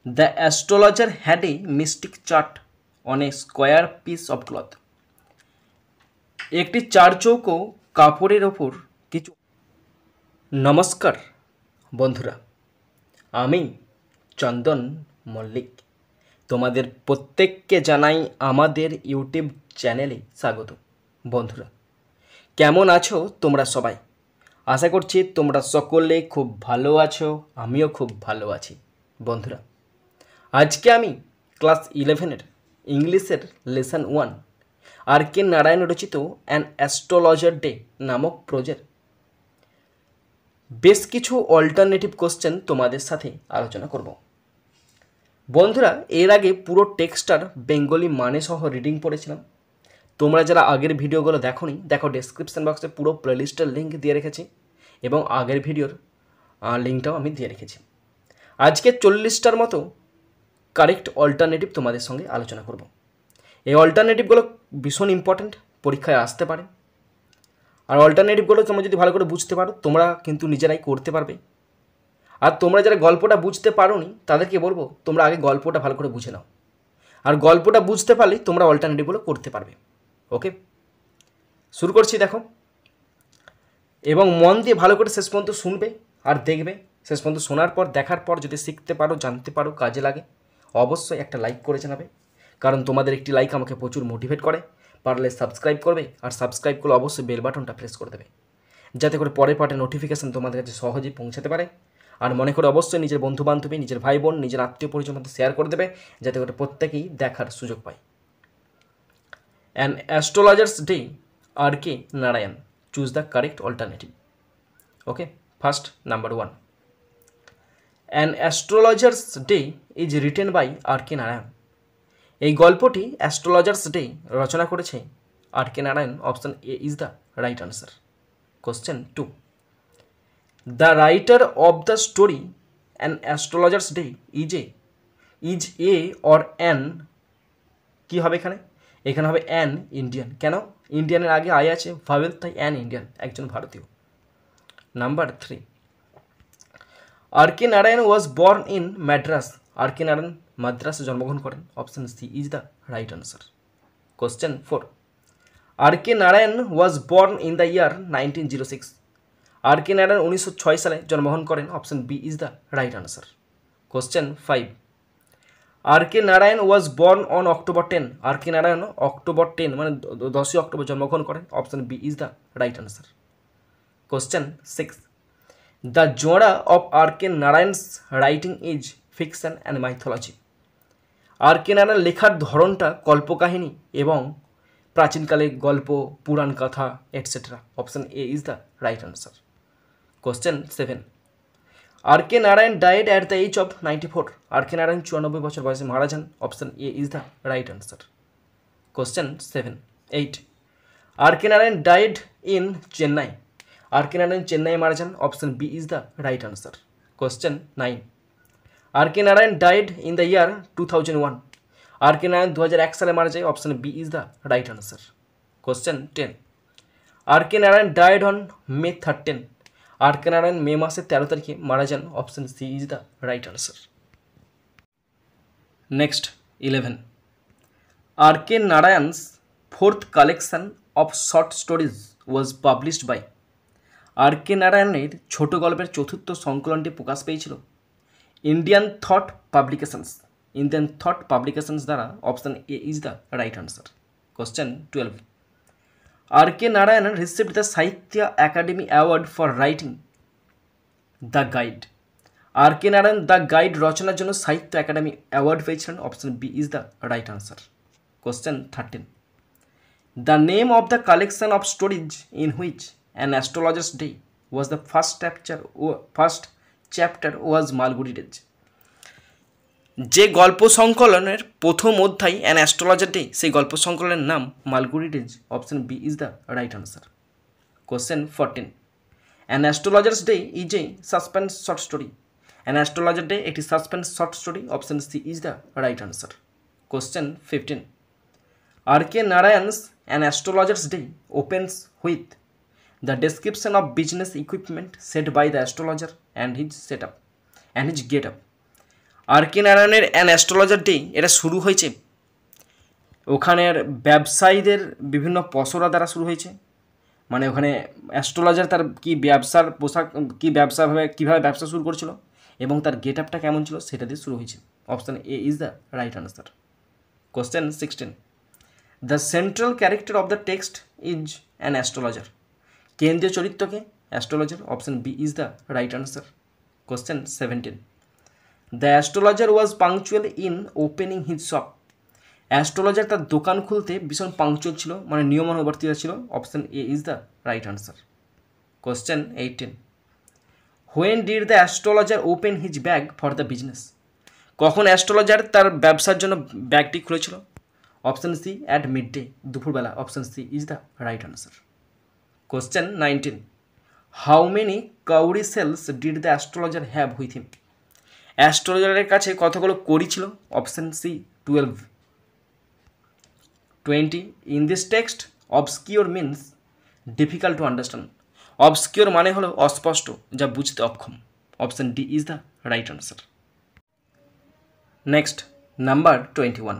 The astrologer had a mystic chart on A square piece of cloth. একটি চারচৌকো কাপড়ের ওপর কিছু। নমস্কার বন্ধুরা, আমি চন্দন মল্লিক। তোমাদের প্রত্যেককে জানাই আমাদের ইউটিউব চ্যানেলে স্বাগত। বন্ধুরা, কেমন আছো তোমরা সবাই? আশা করছি তোমরা সকলে খুব ভালো আছো, আমিও খুব ভালো আছি। বন্ধুরা, আজকে আমি ক্লাস 11-এর ইংলিশের লেসন 1 আর কে নারায়ণ রচিত অ্যান অ্যাস্ট্রোলজার ডে নামক প্রজেক্ট বেশ কিছু অল্টারনেটিভ কোশ্চেন তোমাদের সাথে আলোচনা করব। বন্ধুরা, এর আগে পুরো টেক্সটার বেঙ্গলি মানে সহ রিডিং পড়েছিলাম। তোমরা যারা আগের ভিডিওগুলো দেখোনি, দেখো ডেসক্রিপশন বক্সে পুরো প্লেলিস্টের লিঙ্ক দিয়ে রেখেছি এবং আগের ভিডিওর লিঙ্কটাও আমি দিয়ে রেখেছি। আজকে 40টার মতো কারেক্ট অল্টারনেটিভ তোমাদের সঙ্গে আলোচনা করব। এই অল্টারনেটিভগুলো ভীষণ ইম্পর্ট্যান্ট, পরীক্ষায় আসতে পারে। আর অল্টারনেটিভগুলো তোমরা যদি ভালো করে বুঝতে পারো, তোমরা কিন্তু নিজেরাই করতে পারবে। আর তোমরা যারা গল্পটা বুঝতে পারোনি তাদেরকে বলবো তোমরা আগে গল্পটা ভালো করে বুঝে নাও, আর গল্পটা বুঝতে পারলেই তোমরা অল্টারনেটিভগুলো করতে পারবে। ওকে, শুরু করছি। দেখো, এবং মন দিয়ে ভালো করে শেষ পর্যন্ত শুনবে আর দেখবে। শেষ পর্যন্ত শোনার পর, দেখার পর যদি শিখতে পারো, জানতে পারো, কাজে লাগে, অবশ্যই একটা লাইক করে জানাবে, কারণ তোমাদের একটি লাইক আমাকে প্রচুর মোটিভেট করে। পারলে সাবস্ক্রাইব করবে, আর সাবস্ক্রাইব করলে অবশ্যই বেল বাটনটা প্রেস করে দেবে, যাতে করে পরের পার্টের নোটিফিকেশান তোমাদের কাছে সহজেই পৌঁছাতে পারে। আর মনে করে অবশ্যই নিজের বন্ধুবান্ধবী, নিজের ভাই বোন, নিজের আত্মীয় পরিজনের মধ্যে শেয়ার করে দেবে, যাতে করে প্রত্যেকেই দেখার সুযোগ পায়। An astrologer's day R K Narayan, choose the correct alternative. Okay, first number 1, an astrologer's day is written by R K Narayan. এই গল্পটি অ্যাস্ট্রোলজার্স ডে রচনা করেছে R K Narayan. Option A is the right answer. Question 2, the writer of the story an astrologer's day is A or an, কী হবে এখানে? এখানে হবে an Indian. কেন? ইন্ডিয়ানের আগে আই আছে, ভাবেল, তাই অ্যান ইন্ডিয়ান, একজন ভারতীয়। Number 3, R K Narayan was born in Madras. R K Narayan মাদ্রাসে জন্মগ্রহণ করেন। Option C is the right answer. Question 4, R K Narayan was born in the year 1906। R K Narayan 1906 সালে জন্মগ্রহণ করেন। Option B is the right answer. Question 5, R K Narayan was born on October 10। R K Narayan October 10 মানে 10ই October জন্মগ্রহণ করেন। Option B is the right answer. Question 6, the জোড়া of R K Narayan's writing is fiction and mythology. R K Narayan লেখার ধরনটা কল্পকাহিনী এবং প্রাচীনকালের গল্প, পুরাণ কথা, etcetera. Option A is the right answer. Question 7, R K Narayan died at the age of 94। R K Narayan 94 বছর বয়সে মারা যান। Option A is the right answer. Question 8, R K Narayan died in Chennai. R K Narayan চেন্নাইয়ে মারা যান। Option B is the right answer. Question 9, R K Narayan died in the year 2001। R K Narayan 2001 সালে মারা যায়। Option B is the right answer. Question 10, R K Narayan died on May 13। R K Narayan May মাসের 13 তারিখে মারা যান। Option C is the right answer. Next 11, R K Narayan's fourth collection of short stories was published by. R K নারায়ণের ছোট গল্পের চতুর্থ সংকলনটি প্রকাশ পেয়েছিল ইন্ডিয়ান থট পাবলিকেশনস দ্বারা। Option A is the right answer. Question 12, R K Narayan received the Sahitya Akademi award for writing the guide. R K Narayan the guide রচনার জন্য সাহিত্য একাডেমি অ্যাওয়ার্ড পেয়েছিলেন। Option B is the right answer. Question 13, the name of the collection of stories in which an astrologer's day was the first chapter was Malgudi days. যে গল্প সংকলনের প্রথম অধ্যায় an astrologer day, সেই গল্প সংকলনের নাম Malgudi days. Option B is the right answer. Question 14, an astrologer's day is a suspense short story. An astrologer day একটি suspense short story. Option C is the right answer. Question 15, R K Narayan's an astrologer's day opens with the description of business equipment set by the astrologer and his get up. R K নারায়ণের an astrologer day এটা শুরু হয়েছে ওখানের ব্যবসায়ীদের বিভিন্ন পসরা দ্বারা শুরু হয়েছে। মানে ওখানে অ্যাস্ট্রোলজার তার কী ব্যবসার পোশাক কী ব্যবসাভাবে কীভাবে ব্যবসা শুরু করেছিল এবং তার গেট আপটা কেমন ছিল সেটা দিয়ে শুরু হয়েছে। Option A is the right answer. Question 16, the central character of the text is an astrologer. কেন্দ্রীয় চরিত্রকে astrologer. Option B is the right answer. Question 17, the astrologer was punctual in opening his shop. Astrologer তার দোকান খুলতে ভীষণ punctual ছিল, মানে নিয়মানুবর্তিতা ছিল। Option A is the right answer. Question 18, when did the astrologer open his bag for the business. কখন astrologer তার ব্যবসার জন্য ব্যাগটি খুলেছিল? Option C at mid day, দুপুরবেলা। Option C is the right answer. Question 19, how many cowrie shells did the astrologer have with him. অ্যাস্ট্রোলজারের কাছে কতগুলো কড়ি ছিল? Option C 12। 20, in this text obscure means difficult to understand. Obscure মানে হলো অস্পষ্ট, যা বুঝতে অক্ষম। Option D is the right answer. Next, number 21,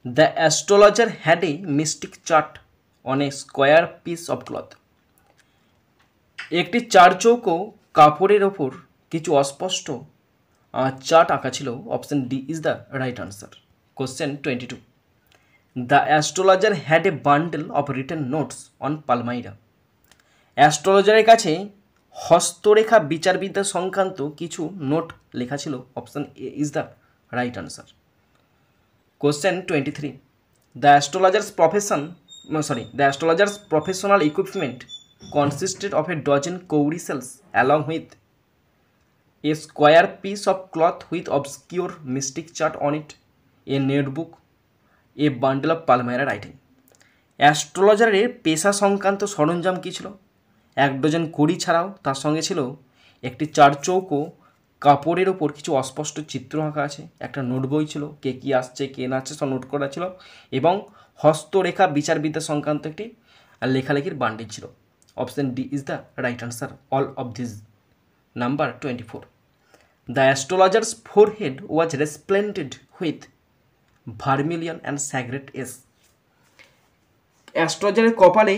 the astrologer had a mystic chart on A square piece of cloth. একটি চারচৌকো কাপড়ের ওপর কিছু অস্পষ্ট চার্ট আঁকা ছিল। Option D is the right answer. Question 22, the astrologer had a bundle of written notes on palmyra. অ্যাস্ট্রোলজারের কাছে হস্তরেখা বিচারবিদ্যা সংক্রান্ত কিছু নোট লেখা ছিল। Option A is the right answer. Question 23, the astrologer's professional equipment consisted of a dozen cowrie cells along with a square piece of cloth with obscure mystic chart on it, a notebook, a bundle of palmyra writing. অ্যাস্ট্রোলজারের পেশা সংক্রান্ত সরঞ্জাম কী ছিল? 1 dozen কড়ি ছাড়াও তার সঙ্গে ছিল একটি চারচৌকো কাপড়ের ওপর কিছু অস্পষ্ট চিত্র আঁকা আছে, একটা নোট বই ছিল, কে কী আসছে কে না আসছে সব নোট করা ছিল, এবং হস্তরেখা বিচারবিদ্যা সংক্রান্ত একটি লেখালেখির বান্ডিল ছিল। Option D is the right answer, all of these. Number 24, the astrologer's forehead was resplendent with vermilion and sacred S. অ্যাস্ট্রোলজারের কপালে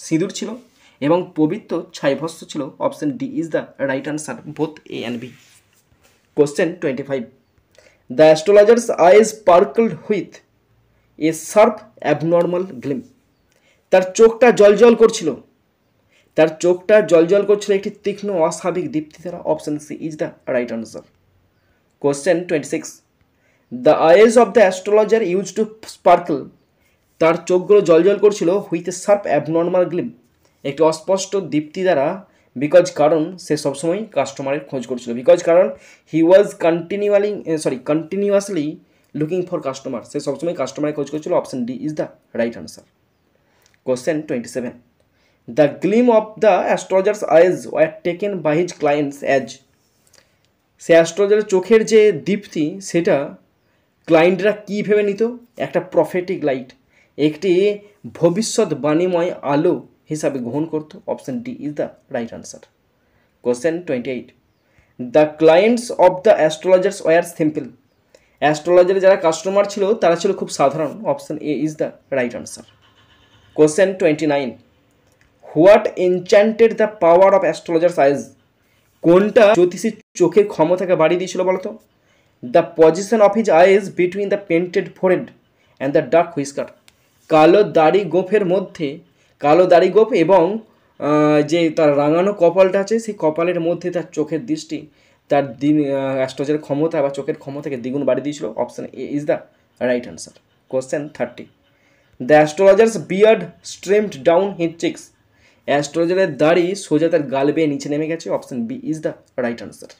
সিঁদুর ছিল এবং পবিত্র ছাইভস্ম ছিল। Option D is the right answer, both A and B. Question 25, the astrologer's eyes sparkled with a sharp abnormal gleam. তার চোখটা জলজল করছিল একটি তীক্ষ্ণ অস্বাভাবিক দীপ্তি দ্বারা। Option C is the right answer. Question 26, the eyes of the astrologer use to sparkle. তার চোখগুলো জলজল করছিল with a sharp abnormal gleam, একটি অস্পষ্ট দীপ্তি দ্বারা। কারণ সে সবসময় কাস্টমারের খোঁজ করছিল। কারণ হি ওয়াজ কন্টিনিউয়াসলি লুকিং ফর কাস্টমার। সে সবসময় কাস্টমারের খোঁজ করছিল। Option D is the right answer. Question 27, the gleam of the astrologer's eyes were taken by his clients as, সে অ্যাস্ট্রোলজারের চোখের যে দীপ্তি সেটা ক্লায়েন্টরা কী ভেবে নিত? একটা প্রফেটিক লাইট, একটি ভবিষ্যৎবাণীময় আলো হিসাবে গ্রহণ করত। Option D is the right answer. Question 28, the clients of the astrologers were simple. অ্যাস্ট্রোলজারের যারা কাস্টমার ছিল তারা ছিল খুব সাধারণ। Option A is the right answer. Question 29, what enchanted the power of astrologer's eyes. কোনটা জ্যোতিষীর চোখের ক্ষমতাকে বাড়িয়ে দিয়েছিল বলতো? The position of his eyes between the painted forehead and the dark whisker. কালো দাড়ি গোঁফ এবং যে তার রাঙানো কপালটা আছে সেই কপালের মধ্যে তার চোখের দৃষ্টি তার অ্যাস্ট্রোলজারের ক্ষমতা বা চোখের ক্ষমতাকে দ্বিগুণ বাড়িয়ে দিয়েছিল। Option A is the right answer. Question 30, the astrologer's beard streamed down his cheeks. অ্যাস্ট্রোলজারের দাড়ি সোজা তার গাল বেয়ে নিচে নেমে গেছে। Option B is the right answer.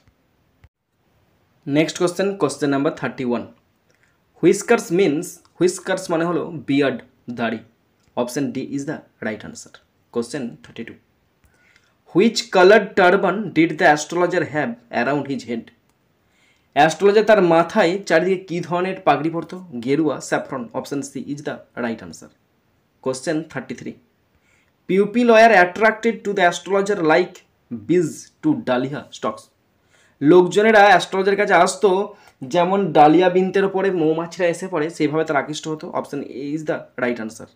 Next question number 31, whiskers মানে হলো বিয়ার্ড, দাড়ি। Option D is the right answer. Question 32, which coloured turban did the astrologer have around his head. Astrologer তার মাথায় চারিদিকে কী ধরনের পাগড়ি পরত? গেরুয়া, saffron. Option C is the right answer. Question 33, people were attracted to the astrologer like bees to dahlia stalks. লোকজনেরা অ্যাস্ট্রোলজারের কাছে আসতো যেমন ডালিয়া বিনতের ওপরে মৌমাছিরা এসে পড়ে সেইভাবে তারা আকৃষ্ট হতো। Option A is the right answer.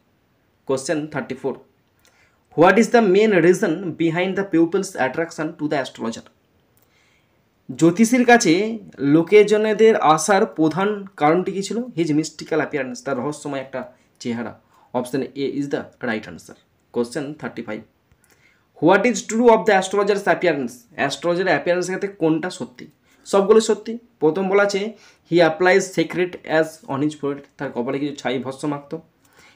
Question 34, what is the main reason behind the people's attraction to the astrologer? জ্যোতিষীর কাছে লোকজনেদের আসার প্রধান কারণটি কী ছিল? হিজ মিস্টিক্যাল অ্যাপিয়ারেন্স, তার রহস্যময় একটা চেহারা। Option A is the right answer. Question 35, what is true of the astrologer's appearance? অ্যাস্ট্রোলজারের অ্যাপিয়ারেন্সের ক্ষেত্রে কোনটা সত্যি? সবগুলো সত্যি। প্রথম বলা আছে he applies sacred ash on his forehead, তার কপালে কিছু ছাই ভস্ম মাখত।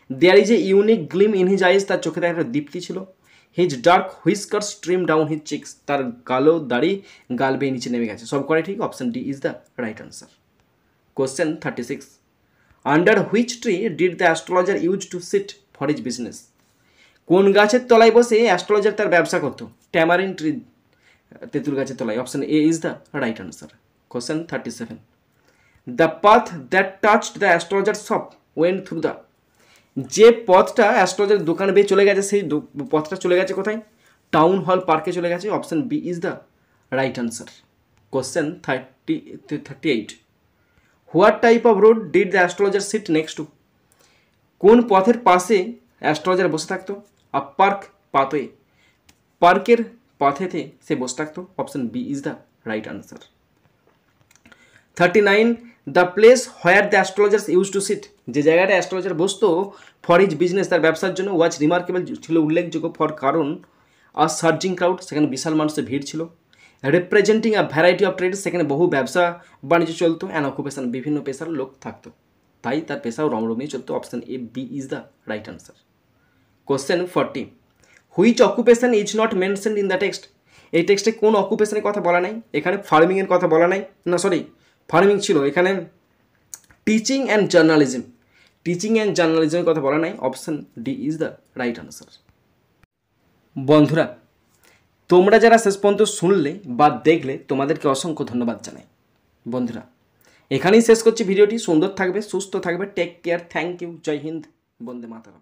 There is a unique gleam in his eyes, তার চোখে একটা দীপ্তি ছিল। His dark whisker stream down his cheeks, তার কালো দাড়ি গাল বেয়ে নিচে নেমে গেছে। সব করে ঠিক। Option D is the right answer. Question 36, under which tree did the astrologer use to sit for his business? কোন গাছের তলায় বসে অ্যাস্ট্রোলজার তার ব্যবসা করতো? ট্যামারিন ট্রি, তেঁতুল গাছের তলায়। Option A is the right answer. Question 37, the path that touched the astrologer shop went through the, যে পথটা অ্যাস্ট্রোলজার দোকান বেয়ে চলে গেছে সেই পথটা চলে গেছে কোথায়? টাউন হল পার্কে চলে গেছে। Option B is the right answer. Question 38, what type of road did the astrologer sit next to? কোন পথের পাশে অ্যাস্ট্রোলজার বসে থাকতো? আ পার্ক পাথওয়ে, পার্কের পথেতে সে বসে থাকতো। Option B is the right answer. 39, the place where the astrologers use to sit, যে জায়গাটা অ্যাস্ট্রোলজার বসতো ফর হিজ বিজনেস, তার ব্যবসার জন্য, ওয়াজ রিমার্কেবল, ছিল উল্লেখযোগ্য, ফর কারণ আর সার্জিং ক্রাউড, সেখানে বিশাল মানুষের ভিড় ছিল। Representing a variety of trade, সেখানে বহু ব্যবসা বাণিজ্য চলতো। অ্যান্ড অকুপেশন, বিভিন্ন পেশার লোক থাকতো, তাই তার পেশাও রমরমিয়ে চলতো। Option A B is the right answer. Question 40, which occupation is not mentioned in the text? এই টেক্সটে কোন অকুপেশনের কথা বলা নাই? এখানে ফার্মিংয়ের কথা বলা নাই, না সরি ফার্মিং ছিল, এখানে teaching and journalism, teaching and জার্নালিজমের কথা বলা নাই। Option D is the right answer. বন্ধুরা, তোমরা যারা শেষ পর্যন্ত শুনলে বা দেখলে তোমাদেরকে অসংখ্য ধন্যবাদ জানাই। বন্ধুরা, এখানেই শেষ করছি ভিডিওটি। সুন্দর থাকবে, সুস্থ থাকবে, টেক কেয়ার, থ্যাংক ইউ, জয় হিন্দ, বন্দে মাতরম।